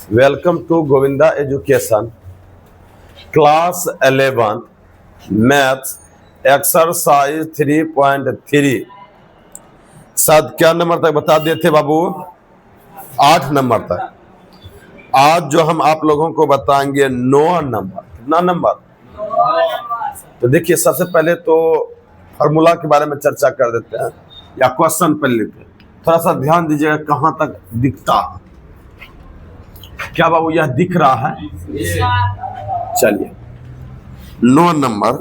Welcome to Govinda Education, Class 11, Maths, Exercise 3.3। शायद क्या number तक बता दिए थे बाबू? 8 नंबर तक। आज जो हम आप लोगों को बताएंगे 9 नंबर। कितना नंबर? तो देखिए, सबसे पहले तो फार्मूला के बारे में चर्चा कर देते हैं या क्वेश्चन पढ़ लेते हैं। थोड़ा सा ध्यान दीजिएगा कहाँ तक दिखता है। क्या बाबू यह दिख रहा है? चलिए 9 नंबर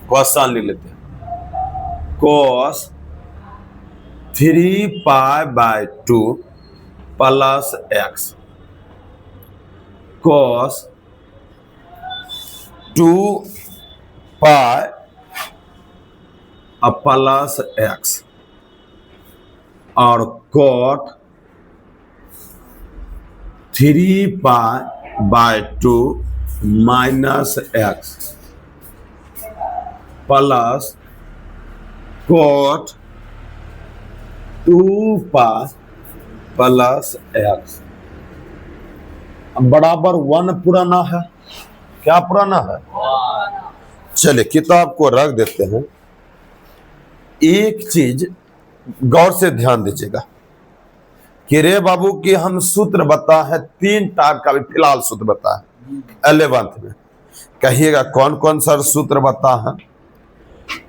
क्वेश्चन लिख लेते हैं। cos 3π/2 plus x cos 2π plus x और cot 3π/2 minus x plus cot 2π plus x बराबर 1 पुराना है। क्या पुराना है? चलिए किताब को रख देते हैं। एक चीज गौर से ध्यान दीजिएगा कि रे बाबू की हम सूत्र बता है 3 टाइप का भी फिलहाल सूत्र बता है 11th में। कहिएगा कौन कौन सा सूत्र बता है?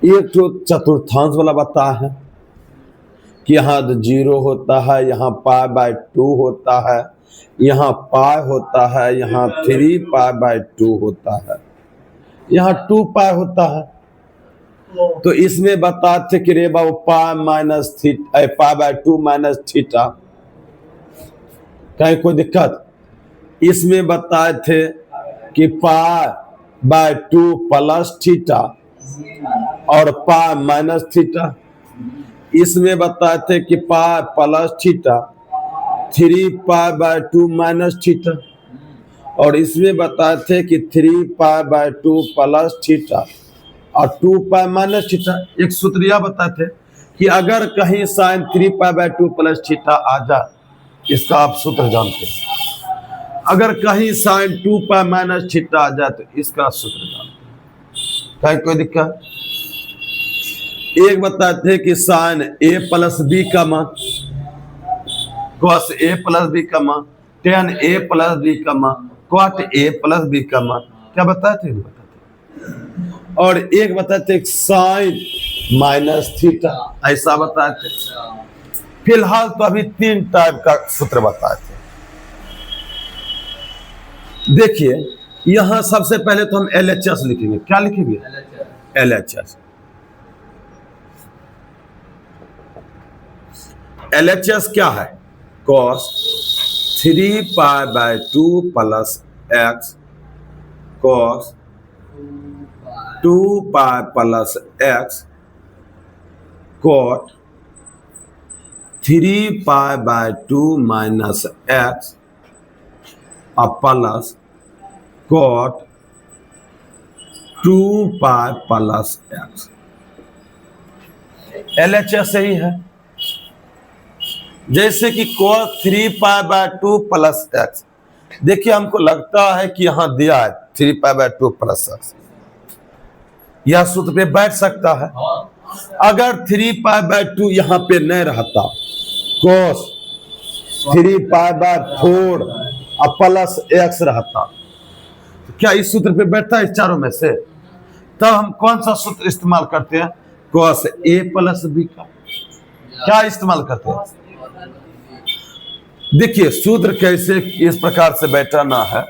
एक तो चतुर्थांश वाला बता है कि यहाँ 0 होता है, यहाँ π/2 होता है, यहाँ पाई होता है, यहाँ 3π/2 होता है, यहाँ 2π होता है। तो इसमें बताते कि रे बाबू π/2 माइनस थीटा। कहीं कोई दिक्कत? इसमें बताए थे कि π/2 प्लस थीटा और π माइनस थीटा। इसमें बताए थे कि π प्लस थीटा 3π/2 माइनस थीटा और इसमें बताए थे कि 3π/2 प्लस थीटा और 2π माइनस थीटा। एक सूत्र यह बताए थे कि अगर कहीं साइन 3π/2 प्लस थीटा आ जाए, इसका आप सूत्र जानते हैं। अगर कहीं साइन 2π माइनस थीटा आ जाए तो इसका सूत्र जानते हैं। कोई दिक्कत? एक बताते थे कि साइन a प्लस b का मान, cos a प्लस b का मान, tan a प्लस b का मान, cot a प्लस b का मान। क्या बताए थे? और एक बताते थे साइन माइनस थीटा, ऐसा बताए थे। फिलहाल तो अभी 3 टाइप का सूत्र बताए थे। देखिए यहां सबसे पहले तो हम LHS लिखेंगे। क्या लिखेंगे? LHS। LHS क्या है? cos 3π/2 plus x cos 2π plus x cot 3π/2 minus x plus cot 2π plus x। LHS यही है। जैसे कि cos 3π/2 प्लस x, देखिए हमको लगता है कि यहां दिया है 3π/2 प्लस x, यह सूत्र पे बैठ सकता है। अगर 3π/2 यहाँ पे नहीं रहता, cos 3π/4 प्लस x रहता, तो क्या इस सूत्र पे बैठता है? इस चारों में से तब हम कौन सा सूत्र इस्तेमाल करते हैं? cos a प्लस b का। क्या इस्तेमाल करते हैं? देखिए सूत्र कैसे इस प्रकार से बैठाना है।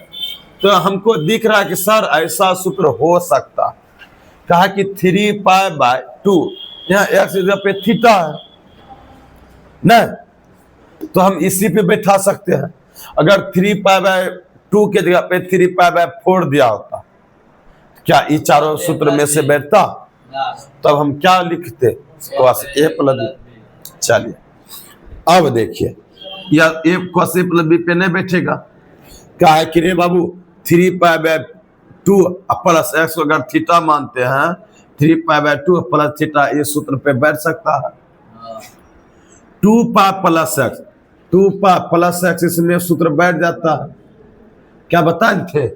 तो हमको दिख रहा है कि सर ऐसा सूत्र हो सकता है। कहा कि 3π/2 यहाँ x जगह पे थीटा है नहीं, तो हम इसी पे बैठा सकते हैं। अगर 3π/2 के जगह पे 3π/4 दिया होता, क्या ये चारों सूत्र में से बैठता? तब हम क्या लिखते? cos a plus b। चलिए अब देखिए यह a cos a plus b पे नहीं बैठेगा। क्या है कि रे बाबू 3π/2 प्लस x को अगर थीटा मानते हैं, 3π/2 प्लस थीटा इस सूत्र पे बैठ सकता है। 2π plus x 2 pi plus x, इसमें सूत्र बैठ जाता है। क्या बताए थे?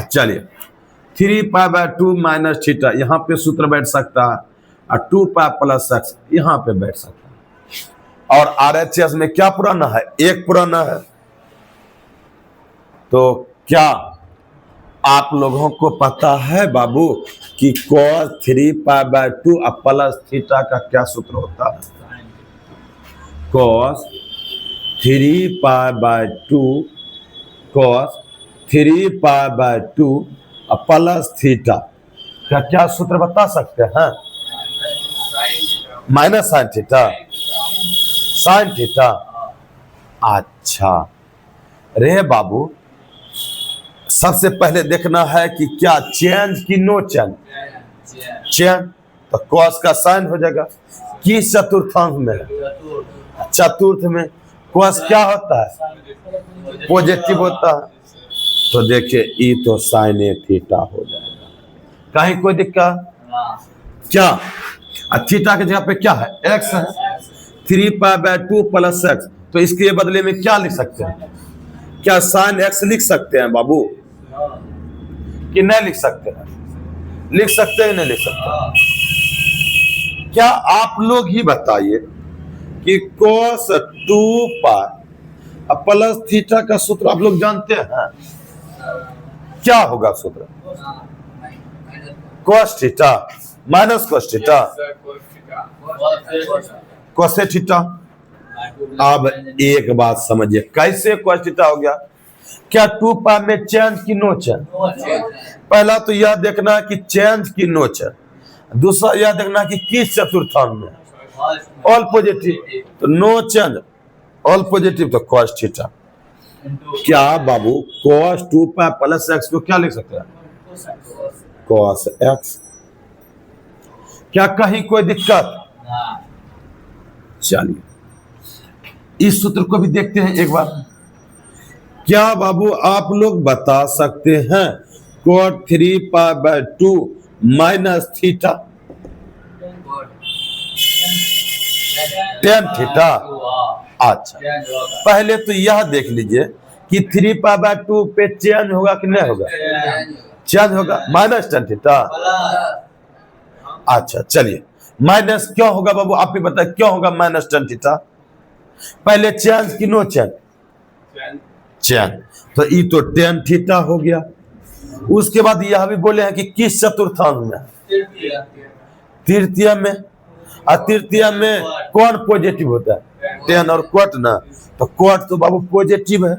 चलिए 3 पाई बाय 2 माइनस थीटा यहाँ पे सूत्र बैठ सकता है, और 2 पाई प्लस एक्स यहाँ पे बैठ सकता है। और RHS में क्या पुराना है? 1 पुराना है। तो क्या आप लोगों को पता है बाबू कि cos 3 pi bye 2 plus theta का क्या सूत्र होता है? cos 3 pi bye 2 cos 3 pi bye 2 plus theta का क्या सूत्र बता सकते हैं? Minus sine theta, sine theta. अच्छा रे बाबू, सबसे पहले देखना है कि क्या चेंज की नो चेंज? चेंज, तो cos का साइन हो जाएगा। किस चतुर्थांश में? चतुर्थ में। cos क्या होता है? पॉजिटिव होता है। तो देखिए ई तो साइन थीटा हो जाएगा। कहीं कोई दिक्कत? क्या थीटा की जगह पे क्या है? x है। 3 पाई बाय 2 प्लस एक्स, तो इसके बदले में क्या लिख सकते हैं? क्या साइन x लिख सकते हैं बाबू कि नहीं लिख सकते हैं? लिख सकते हैं, नहीं लिख सकते? क्या आप लोग ही बताइए कि cos 2 पाई प्लस थीटा का सूत्र आप लोग जानते हैं? क्या होगा सूत्र? cos theta minus cos theta, cos theta. अब एक बात समझिए, कैसे cos थीटा हो गया? क्या 2 पाई में चेंज की नो चेंज? पहला तो यह देखना कि चेंज की नो चेंज, दूसरा यह देखना कि किस चतुर्थांश में? ऑल पॉजिटिव, तो नो चेंज ऑल पॉजिटिव, तो cos थीटा। क्या बाबू cos 2 पाई प्लस एक्स को क्या लिख सकते हैं? cos x। क्या कहीं कोई दिक्कत? चलिए इस सूत्र को भी देखते हैं एक बार। क्या बाबू आप लोग बता सकते हैं cot 3 pi bye 2 minus theta tan theta? अच्छा पहले तो यह देख लीजिए कि 3 पाई बाय 2 पे चेंज होगा कि नहीं होगा? चेंज होगा, माइनस tan थीटा। अच्छा चलिए माइनस क्यों होगा बाबू? आप ही बताइए क्यों होगा माइनस tan थीटा? पहले चेंज की नो चेंज? चेंज, तो ई तो tan थीटा हो गया। उसके बाद यह भी बोले हैं कि किस चतुर्थांश में? तृतीय में। और तृतीय में कौन पॉजिटिव होता है? tan और cot ना, तो cot तो बाबू पॉजिटिव है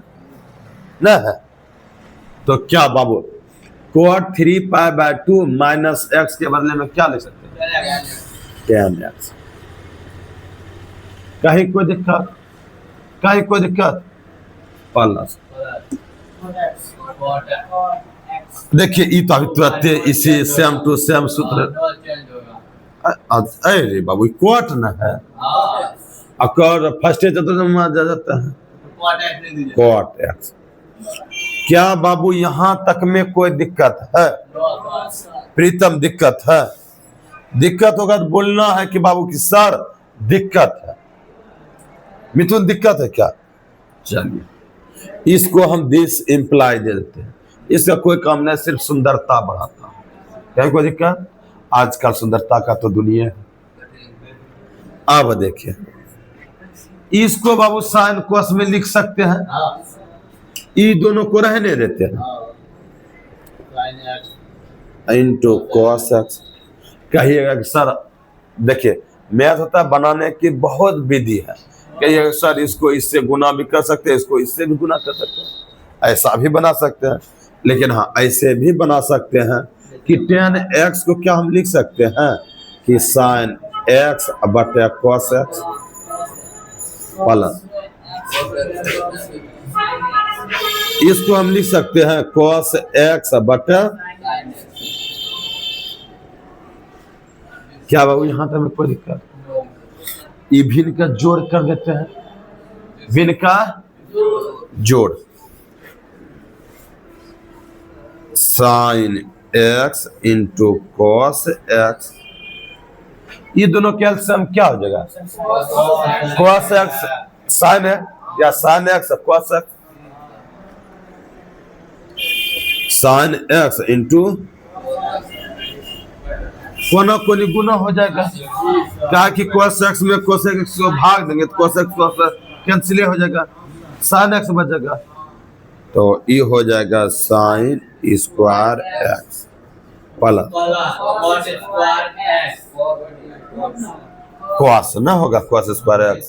ना है। तो क्या बाबू cot 3 pi bye 2 minus x के बदले में क्या ले सकते हैं? tan x। कहीं कोई दिक्कत? कहीं कोई दिक्कत? प्लस देखिए ई तो अभी तुरंत इसी सेम टू सेम सूत्र। अरे बाबू cot ना है, अकर फर्स्ट चतुर्थांश में जा जाता है cot x। क्या बाबू यहां तक में कोई दिक्कत है? प्रीतम दिक्कत है? दिक्कत होगा तो बोलना है कि बाबू की सर दिक्कत है। मिथुन दिक्कत है क्या? चलिए इसको हम दिस इंप्लाई दे देते हैं। इसका कोई काम नहीं, सिर्फ सुंदरता बढ़ाता है। क्या कोई दिक्कत? आजकल सुंदरता का तो दुनिया है। अब देखिए इसको बाबू साइन कोस में लिख सकते हैं, ये दोनों को रहने देते हैं इंटू cos x। कहिएगा कि सर देखिए मैथ होता है बनाने की बहुत विधि है। कहिएगा सर इसको इससे गुना भी कर सकते हैं, इसको इससे भी गुना कर सकते हैं, ऐसा भी बना सकते हैं। लेकिन हाँ ऐसे भी बना सकते हैं कि tan x को क्या हम लिख सकते हैं कि साइन x बटे cos x प्लस इसको हम लिख सकते हैं cos x बटे क्या बाबू यहां तक में कोई दिक्कत? ये भिन्न का जोड़ कर देते हैं, भिन्न का जोड़ sine x into cos x। ये दोनों का एलसीएम क्या हो जाएगा? cos x साइन है या sine x cos x, sine x into कोना कोनी गुना हो जाएगा, क्या कि cos x में cos x को भाग देंगे तो cos x cos कैंसिल हो जाएगा, sin x बचेगा, तो ये हो जाएगा sin square x plus cos ना होगा cos स्क्वायर x।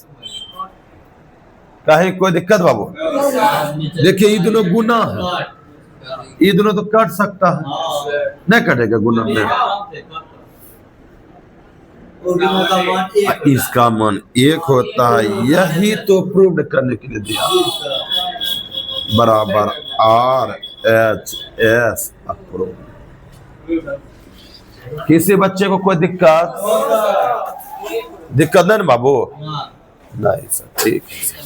कहीं कोई दिक्कत बाबू? देखिए ये दोनों गुना है, ये दोनों तो कट सकता है, नहीं कटेगा गुना में, इसका मान एक होता है, यही तो प्रूव करने के लिए दिया, बराबर आर एच एस अप्रूव। किसी बच्चे को कोई दिक्कत नहीं ना बाबू? नहीं सर, ठीक है।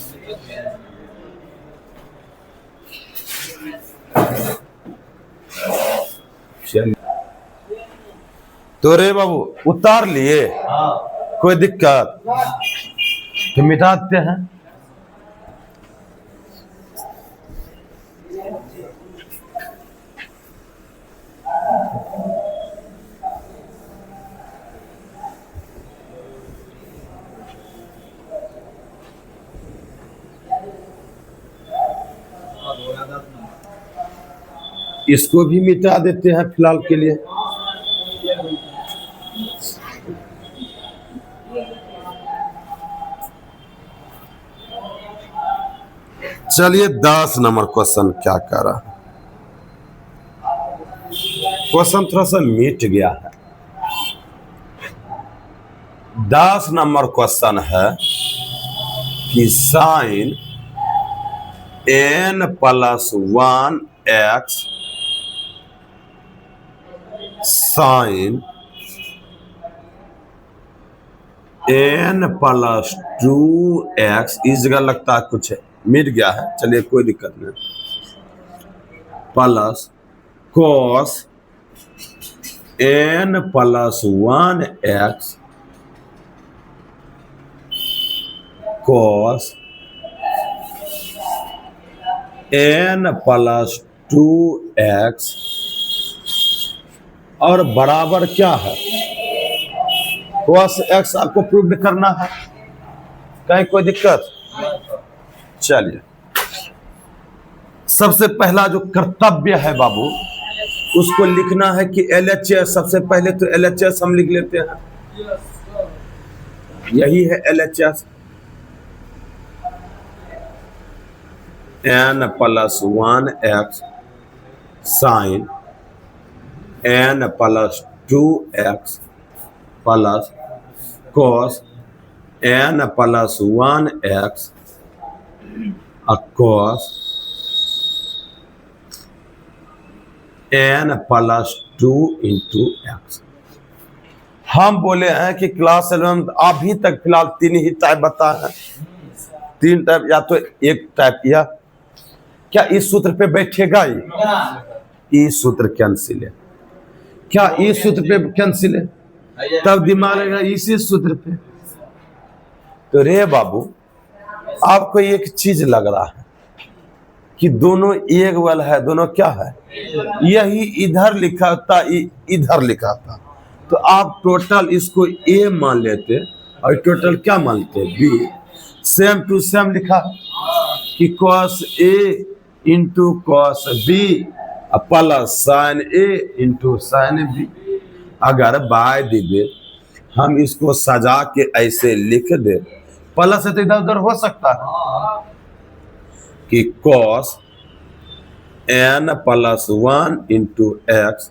तो रे बाबू उतार लिए, कोई दिक्कत तो मिटा देते हैं। इसको भी मिटा देते हैं फिलहाल के लिए। चलिए 10 नंबर क्वेश्चन क्या कर रहा है, क्वेश्चन थोड़ा सा मिट गया है। 10 नंबर क्वेश्चन है कि sine n plus 1 x sine n plus 2 x, इस जगह लगता है कुछ मिट गया है, चलिए कोई दिक्कत नहीं, plus cos n plus 1 x cos n plus 2 x और बराबर क्या है cos x आपको प्रूव करना है, कहीं कोई दिक्कत? चलिए सबसे पहला जो कर्तव्य है बाबू उसको लिखना है कि LHS, सबसे पहले तो LHS हम लिख लेते हैं, यही है LHS, n plus 1 x sine n plus 2 x plus cos n plus 1 x cos n plus 2 into x. हम बोले हैं कि क्लास 11 अभी तक फिलहाल 3 ही टाइप बता है, 3 टाइप, या तो एक टाइप या क्या इस सूत्र पे बैठेगा, ये सूत्र कैंसिल है, क्या इस सूत्र पे कैंसिल है, तब दिमाग लगेगा इसी सूत्र पे। तो रे बाबू आपको एक चीज लग रहा है कि दोनों एक वाला है, दोनों क्या है, यही इधर लिखा था, इधर लिखा था, तो आप टोटल इसको a मान लेते और टोटल क्या मानते b, सेम टू सेम लिखा कि cos a into cos b plus sine a into sine b। अगर बाय दिवे हम इसको सजा के ऐसे लिख दे, प्लस से तो इधर उधर हो सकता है कि cos n plus 1 into x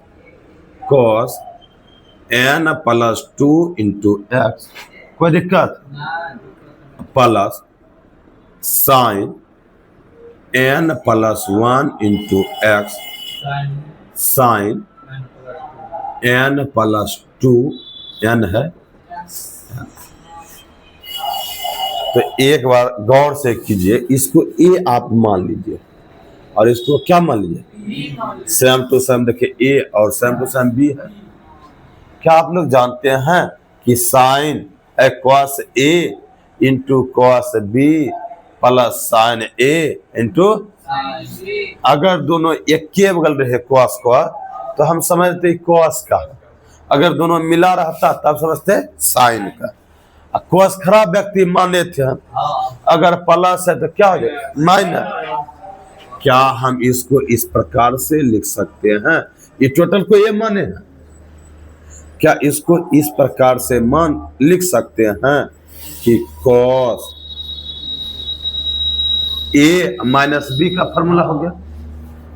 cos n plus 2 into x, कोई दिक्कत, plus sine n plus 1 into x sine n plus 2 n है। तो एक बार गौर से कीजिए, इसको a आप मान लीजिए और इसको क्या मान लीजिए, सेम टू सेम, देखिए a और सेम टू सेम b है। क्या आप लोग जानते हैं कि sine cos a into cos b plus sine a into, अगर दोनों एक के बगल रहे कॉस का तो हम समझते कॉस का, अगर दोनों मिला रहता तब समझते साइन का। कॉस खराब व्यक्ति मान लेते हैं, अगर प्लस है तो क्या हो जाए माइनस। क्या हम इसको इस प्रकार से लिख सकते हैं, ये टोटल को ये माने हैं, क्या इसको इस प्रकार से मान लिख सकते हैं कि कॉस ए माइनस बी का फॉर्मूला हो गया,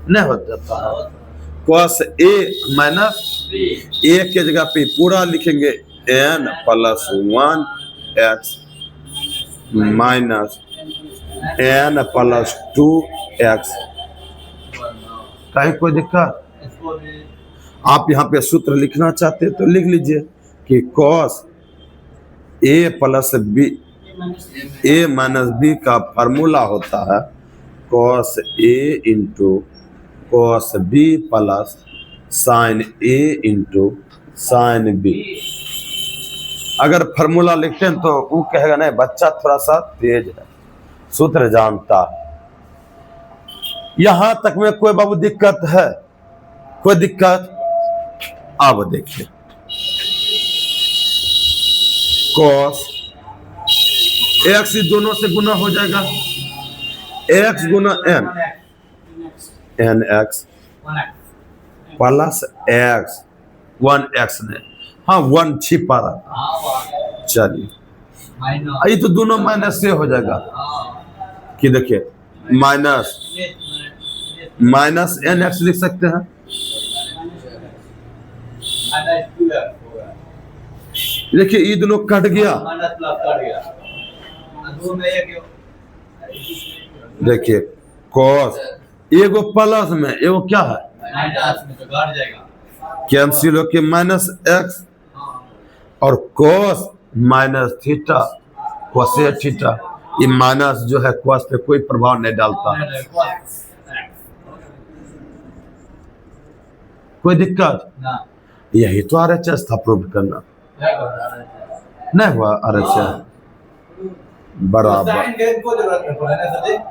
नहीं हो जाता है। कॉस ए माइनस ए के जगह पे पूरा लिखेंगे n plus 1 x minus n plus 2 x. कहीं कोई दिक्कत? आप यहाँ पे सूत्र लिखना चाहते तो लिख लीजिए कि cos a plus b, a minus b का फार्मूला होता है cos a into cos b plus sine a into sine b. अगर फार्मूला लिखते हैं तो वो कहेगा नहीं बच्चा थोड़ा सा तेज है, सूत्र जानता है। यहां तक में कोई बाबू दिक्कत है? कोई दिक्कत? अब देखिए कॉस एक्स दोनों से गुना हो जाएगा, एक्स गुना n, n x plus x 1 x ने, हाँ 1 छिपा रहा। चलिए ये तो दोनों माइनस से हो जाएगा कि देखिए माइनस माइनस एन एक्स लिख सकते हैं, देखिए ये दोनों कट गया, देखिए कॉस एगो प्लस में एगो क्या है कैंसिल होके माइनस एक्स, और cos minus theta cosec theta, ये माइनस जो है कॉस पे कोई प्रभाव नहीं डालता है। कोई दिक्कत? यही तो RHS था प्रूव करना, नहीं हुआ RHS बराबर।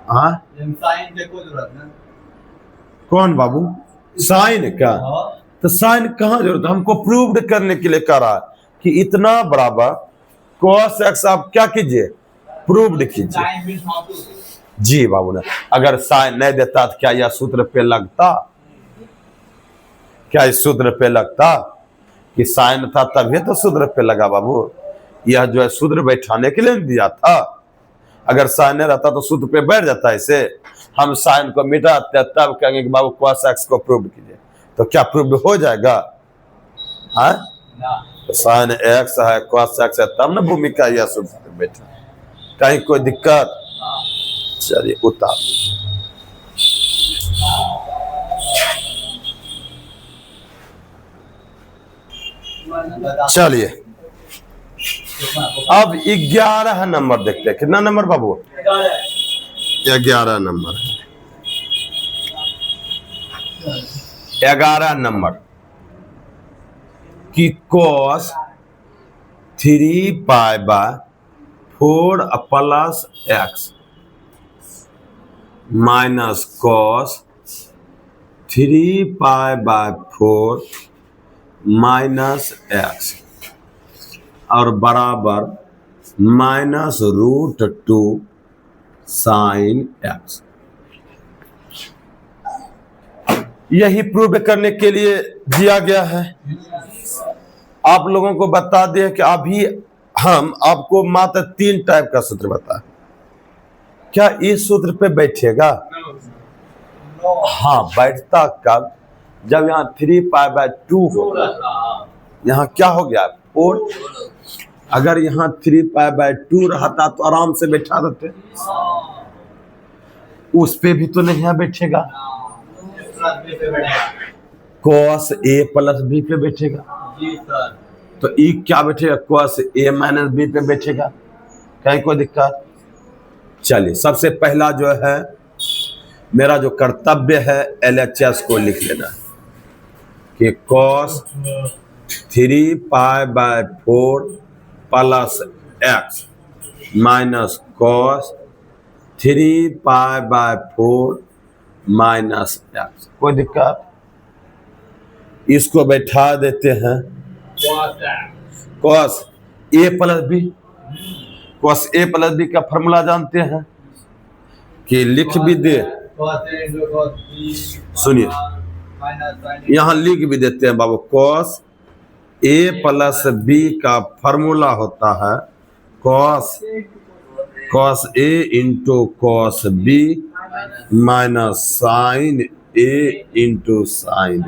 हाँ कौन बाबू साइन का? तो साइन कहाँ जरूरत है, हमको प्रूव्ड करने के लिए कह रहा है कि इतना बराबर cos x आप क्या कीजिए प्रूव्ड कीजिए। जी बाबू ने अगर साइन नहीं देता तो क्या यह सूत्र पे लगता? क्या इस सूत्र पे लगता? कि साइन था तभी तो सूत्र पे लगा बाबू, यह जो है सूत्र बैठाने के लिए दिया था। अगर साइन नहीं रहता तो सूत्र पे बैठ जाता है। इसे हम साइन को मिटाते तब कहेंगे कि बाबू cos x को प्रूव कीजिए, तो क्या प्रूव हो जाएगा? हाँ तो साइन x है cos x है तब ना भूमिका यह सूत्र पे बैठा, कहीं कोई दिक्कत? चलिए उतार चलिए अब 11 नंबर देखते हैं। कितना नंबर बाबू? 11 नंबर। 11 नंबर कि cos 3 pi by 4 plus x minus cos 3 pi by 4 minus x और बराबर माइनस √2 साइन एक्स। यही प्रूव करने के लिए दिया गया है। आप लोगों को बता दें कि अभी हम आपको मात्र 3 टाइप का सूत्र बताएं। क्या इस सूत्र पे बैठेगा? हाँ बैठता कब? जब यहाँ 3 पाई बाय 2 होगा, यहाँ क्या हो गया 4। अगर यहाँ 3 पाई बाय 2 रहता तो आराम से बैठा देते, उस पे भी तो नहीं बैठेगा, cos a प्लस b पे बैठेगा। तो ई क्या बैठेगा? cos a माइनस b पे बैठेगा। कहीं कोई दिक्कत? चलिए सबसे पहला जो है मेरा जो कर्तव्य है LHS को लिख लेना कि cos 3 pi by 4 plus x minus cos 3π/4 minus एक्स। कोई दिक्कत? इसको बैठा देते हैं cos a plus b. cos a plus b का फॉर्मूला जानते हैं कि लिख भी दे, सुनिए यहाँ लिख भी देते हैं बाबू। cos a प्लस बी का फॉर्मूला होता है cos a into cos b minus sine a into sine b,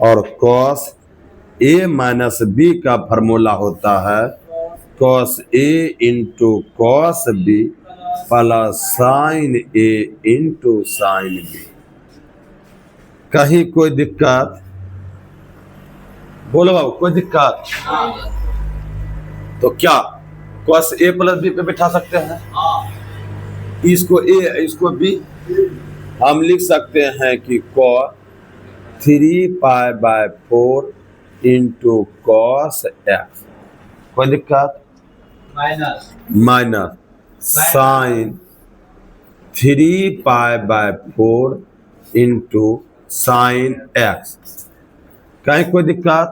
और cos a माइनस b का फॉर्मूला होता है cos a into cos b plus sine a into sine b। कहीं कोई दिक्कत? बोलो बाबू, कोई दिक्कत? तो क्या cos a प्लस b पे बैठा सकते हैं? इसको a इसको b हम लिख सकते हैं कि cos 3π/4 इंटू cos x। कोई दिक्कत? Minus sine 3π/4 into sine x। कहीं कोई दिक्कत?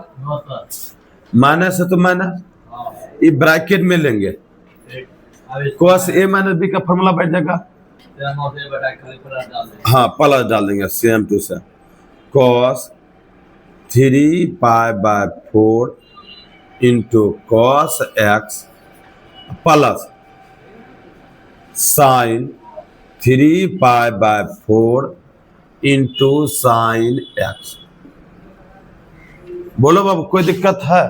माइनस है तो माइनस, ये ब्रैकेट में लेंगे। cos a माइनस b का फॉर्मूला बैठ जाएगा, हाँ प्लस डाल देंगे, same to same. cos 3π/4 into cos x plus sine 3π/4 into sine x। बोलो बाबू, कोई दिक्कत है?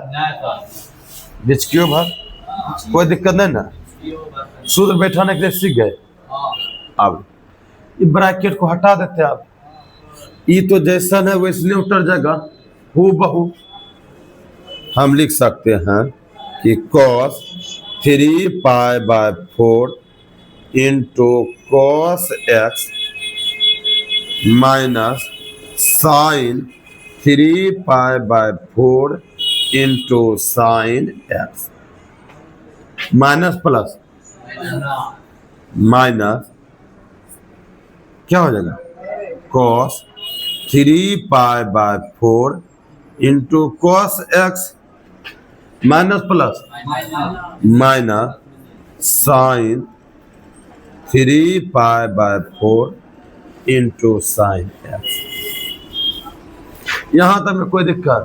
बीच क्यों भर? कोई दिक्कत नहीं ना? सूत्र बैठाने के लिए सीख गए। अब ये ब्रैकेट को हटा देते हैं। अब ये तो जैसा है वैसने उतर जाएगा, हूबहू हम लिख सकते हैं कि cos 3π/4 into cos x minus sine 3π/4 into sine x। Minus plus minus क्या हो जाएगा? cos 3π/4 into cos x minus plus minus sine 3π/4 into sine x। यहां तक में कोई दिक्कत?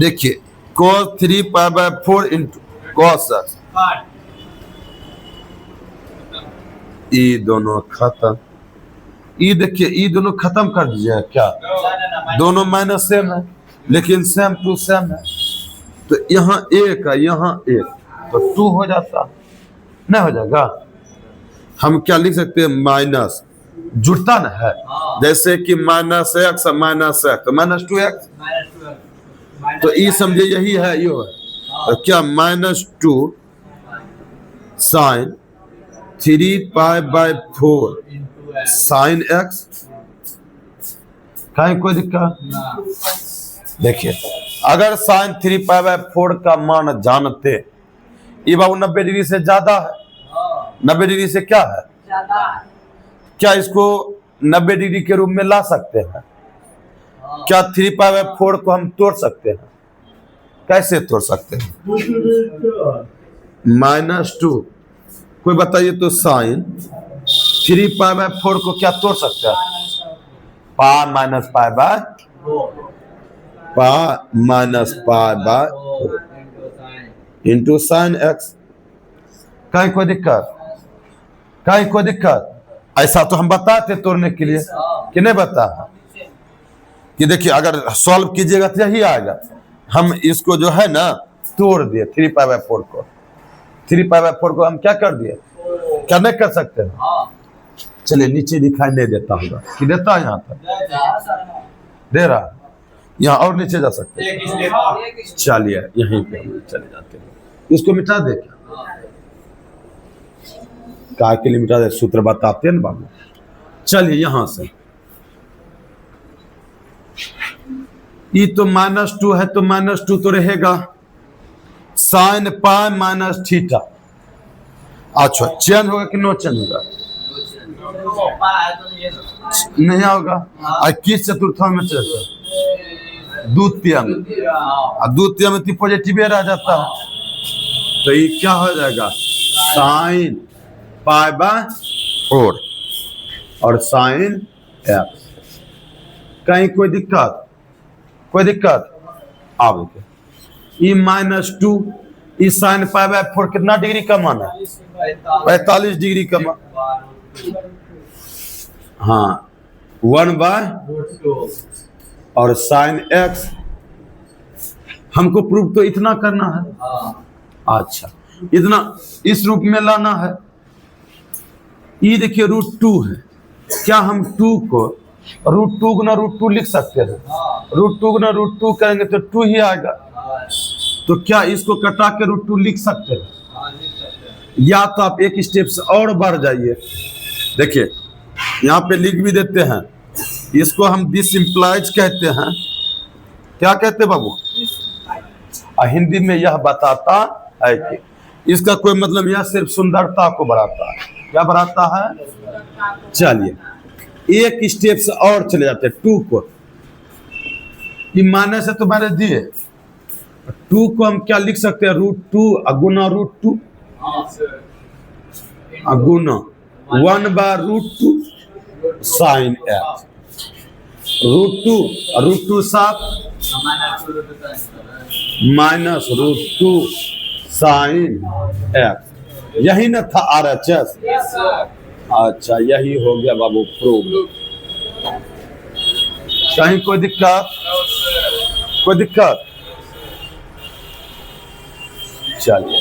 देखिए cos 3π/4 इंटू cos x, ये दोनों खत्म। ये देखिए ये दोनों खत्म कर दीजिए। क्या दोनों माइनस सेम है, लेकिन सेम टू सेम है, तो यहाँ एक है यहाँ एक, तो 2 हो जाता, नहीं हो जाएगा? हम क्या लिख सकते हैं? माइनस जुड़ता ना है, जैसे कि माइनस एक्स तो माइनस 2x, तो ये समझे यही है यो है। तो क्या -2 साइन 3π/4 साइन x। कहीं कोई दिक्कत? देखिए अगर साइन 3π/4 का मान जानते, ये बाबू 90 डिग्री से ज्यादा है, 90 डिग्री से क्या है ज्यादा है, क्या इसको 90 डिग्री के रूप में ला सकते हैं? क्या 3π/4 को हम तोड़ सकते हैं? कैसे तोड़ सकते हैं? -2 कोई बताइए तो साइन 3π/4 को क्या तोड़ सकते हैं? π माइनस π/4 इंटू साइन x। कहीं कोई दिक्कत? कहीं कोई दिक्कत? ऐसा तो हम बताते तोड़ने के लिए कि नहीं बता कि देखिए अगर सॉल्व कीजिएगा तो यही आएगा। हम इसको जो है ना तोड़ दिए 3π/4 को, 3π/4 को हम क्या कर दिए? क्या नहीं कर सकते हैं? चलिए नीचे दिखाई नहीं देता होगा कि देता है? यहाँ तक दे रहा, यहाँ और नीचे जा सकते हैं। चलिए यहीं पे हम चले जाते हैं। इसको मिटा दे, क्या के लिए मिटा दे? सूत्र बताते हैं ना बाबू। चलिए यहां से ये तो -2 है, तो -2 तो रहेगा। साइन π माइनस थीटा, अच्छा, चेंज होगा कि नो चेंज होगा? नहीं होगा। और किस चतुर्थांश में चलता? द्वितीय में। द्वितीय में तो पॉजिटिव रह जाता है, तो ये क्या हो जाएगा? साइन पाई बाय 4 और साइन एक्स। कहीं कोई दिक्कत? कोई दिक्कत? अब ई -2 ई साइन पाई बाय 4 कितना डिग्री का मान है? 45 डिग्री का मान। हाँ, 1/, और साइन एक्स हमको प्रूफ तो इतना करना है। अच्छा, इतना इस रूप में लाना है। ये देखिए √2 है। क्या हम 2 को √2 गुना √2 लिख सकते हैं? √2 गुना √2 करेंगे तो 2 ही आएगा। तो क्या इसको कटा के √2 लिख सकते हैं? या तो आप एक स्टेप से और बढ़ जाइए। देखिए यहाँ पे लिख भी देते हैं, इसको हम दिस इम्प्लाइज कहते हैं। क्या कहते हैं बाबू? हिंदी में यह बताता है कि, इसका कोई मतलब यह सिर्फ सुंदरता को बढ़ाता है। क्या बढ़ाता है? चलिए एक स्टेप से और चले जाते हैं। 2 को माने से तो मैंने दिए, 2 को हम क्या लिख सकते हैं? √2 गुना √2 गुना 1/√2 साइन एक्स। √2 7 -√2 sine x. यही ना था RHS? अच्छा, यही हो गया बाबू प्रूफ। कहीं कोई दिक्कत? कोई दिक्कत? चलिए